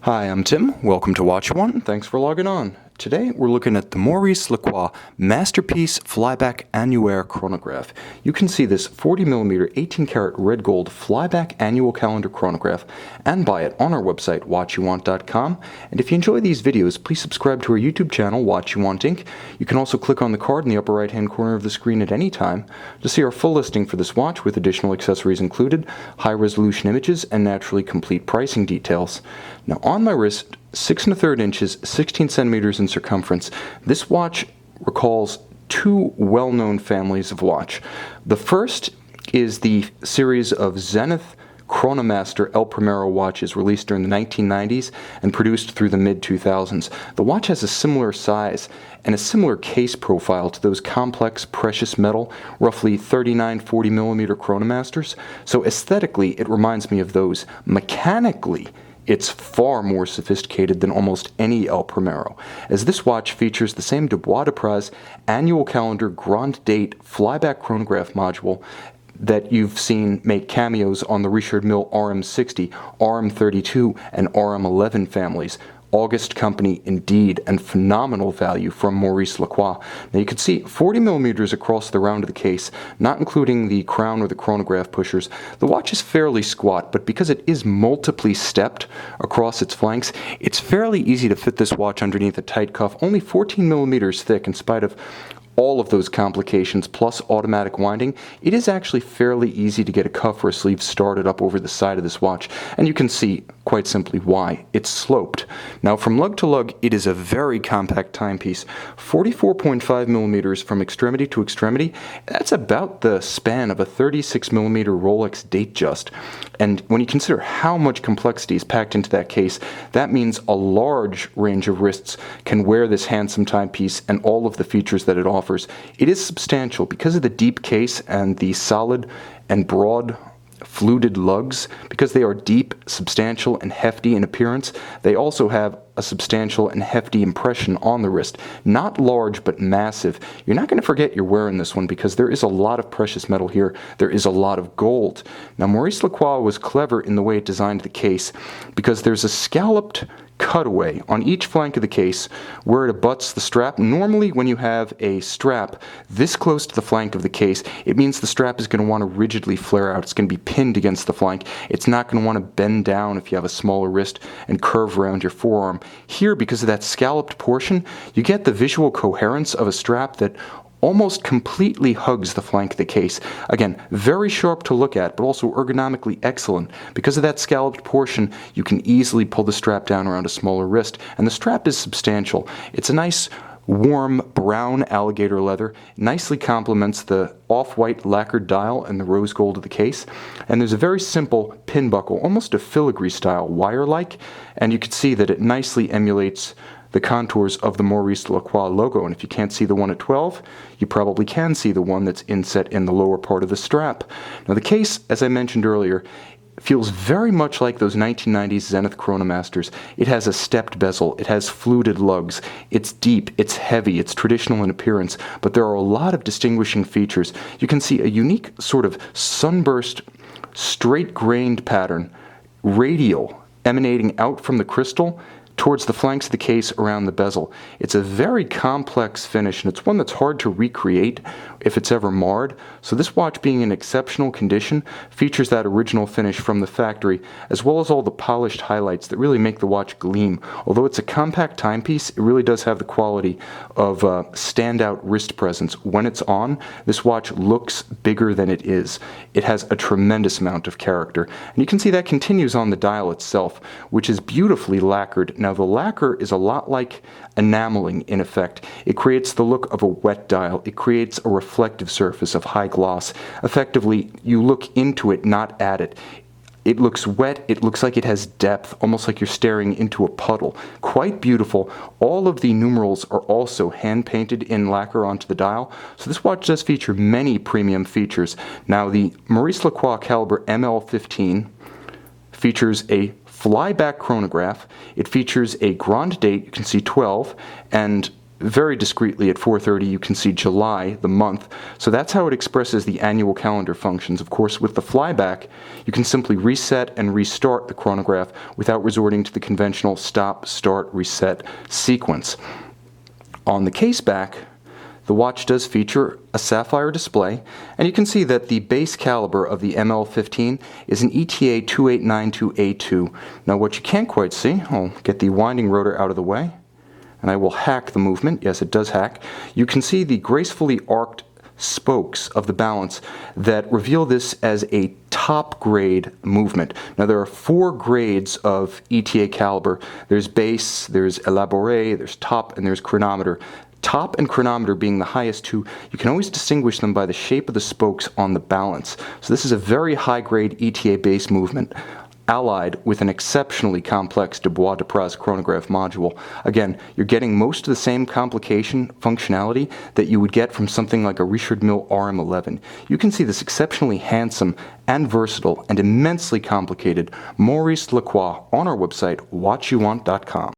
Hi, I'm Tim. Welcome to Watch One. Thanks for logging on. Today we're looking at the Maurice Lacroix Masterpiece Flyback Annuaire chronograph. You can see this 40mm 18-karat red gold flyback annual calendar chronograph and buy it on our website watchyouwant.com. And if you enjoy these videos, please subscribe to our YouTube channel Watch You Want Inc. You can also click on the card in the upper right hand corner of the screen at any time to see our full listing for this watch with additional accessories included, high resolution images, and naturally complete pricing details. Now on my wrist, 6 1/3 inches, 16 centimeters in circumference, this watch recalls two well-known families of watch. The first is the series of Zenith Chronomaster El Primero watches released during the 1990s and produced through the mid-2000s. The watch has a similar size and a similar case profile to those complex precious metal, roughly 39-40mm Chronomasters, so aesthetically it reminds me of those. Mechanically, it's far more sophisticated than almost any El Primero, as this watch features the same Dubois de Praz annual calendar Grand Date flyback chronograph module that you've seen make cameos on the Richard Mille RM60, RM32, and RM11 families. August company indeed, and phenomenal value from Maurice Lacroix. Now you can see 40mm across the round of the case, not including the crown or the chronograph pushers. The watch is fairly squat, but because it is multiply stepped across its flanks, it's fairly easy to fit this watch underneath a tight cuff, only 14mm thick in spite of all of those complications plus automatic winding. It is actually fairly easy to get a cuff or a sleeve started up over the side of this watch, and you can see quite simply why. It's sloped. Now from lug to lug, it is a very compact timepiece, 44.5mm from extremity to extremity. That's about the span of a 36mm Rolex Datejust. And when you consider how much complexity is packed into that case, that means a large range of wrists can wear this handsome timepiece and all of the features that it offers. It is substantial because of the deep case and the solid and broad fluted lugs. Because they are deep, substantial, and hefty in appearance, they also have a substantial and hefty impression on the wrist. Not large, but massive. You're not going to forget you're wearing this one because there is a lot of precious metal here. There is a lot of gold. Now, Maurice Lacroix was clever in the way it designed the case because there's a scalloped cutaway on each flank of the case where it abuts the strap. Normally when you have a strap this close to the flank of the case, it means the strap is going to want to rigidly flare out. It's going to be pinned against the flank. It's not going to want to bend down if you have a smaller wrist and curve around your forearm. Here, because of that scalloped portion, you get the visual coherence of a strap that almost completely hugs the flank of the case. Again, very sharp to look at, but also ergonomically excellent. Because of that scalloped portion, you can easily pull the strap down around a smaller wrist, and the strap is substantial. It's a nice warm brown alligator leather, nicely complements the off-white lacquered dial and the rose gold of the case, and there's a very simple pin buckle, almost a filigree style, wire-like, and you can see that it nicely emulates the contours of the Maurice Lacroix logo. And if you can't see the one at 12, you probably can see the one that's inset in the lower part of the strap. Now the case, as I mentioned earlier, feels very much like those 1990s Zenith Chronomasters. It has a stepped bezel, it has fluted lugs, it's deep, it's heavy, it's traditional in appearance, but there are a lot of distinguishing features. You can see a unique sort of sunburst, straight-grained pattern, radial, emanating out from the crystal towards the flanks of the case around the bezel. It's a very complex finish, and it's one that's hard to recreate if it's ever marred. So this watch, being in exceptional condition, features that original finish from the factory, as well as all the polished highlights that really make the watch gleam. Although it's a compact timepiece, it really does have the quality of standout wrist presence. When it's on, this watch looks bigger than it is. It has a tremendous amount of character. And you can see that continues on the dial itself, which is beautifully lacquered. Now, the lacquer is a lot like enameling in effect. It creates the look of a wet dial. It creates a reflective surface of high gloss. Effectively, you look into it, not at it. It looks wet, it looks like it has depth, almost like you're staring into a puddle. Quite beautiful. All of the numerals are also hand-painted in lacquer onto the dial, so this watch does feature many premium features. Now, the Maurice Lacroix caliber ML15 features a flyback chronograph. It features a Grand Date, you can see 12, and very discreetly at 4:30 you can see July, the month. So that's how it expresses the annual calendar functions. Of course, with the flyback, you can simply reset and restart the chronograph without resorting to the conventional stop, start, reset sequence. On the case back, the watch does feature a sapphire display, and you can see that the base caliber of the ML15 is an ETA 2892A2. Now what you can't quite see, I'll get the winding rotor out of the way, and I will hack the movement. Yes, it does hack. You can see the gracefully arced spokes of the balance that reveal this as a top grade movement. Now there are 4 grades of ETA caliber. There's base, there's elaboré, there's top, and there's chronometer. Top and chronometer being the highest 2, you can always distinguish them by the shape of the spokes on the balance. So this is a very high grade ETA base movement, allied with an exceptionally complex Dubois-Depraz chronograph module. Again, you're getting most of the same complication functionality that you would get from something like a Richard Mille RM11. You can see this exceptionally handsome and versatile and immensely complicated Maurice Lacroix on our website, watchyouwant.com.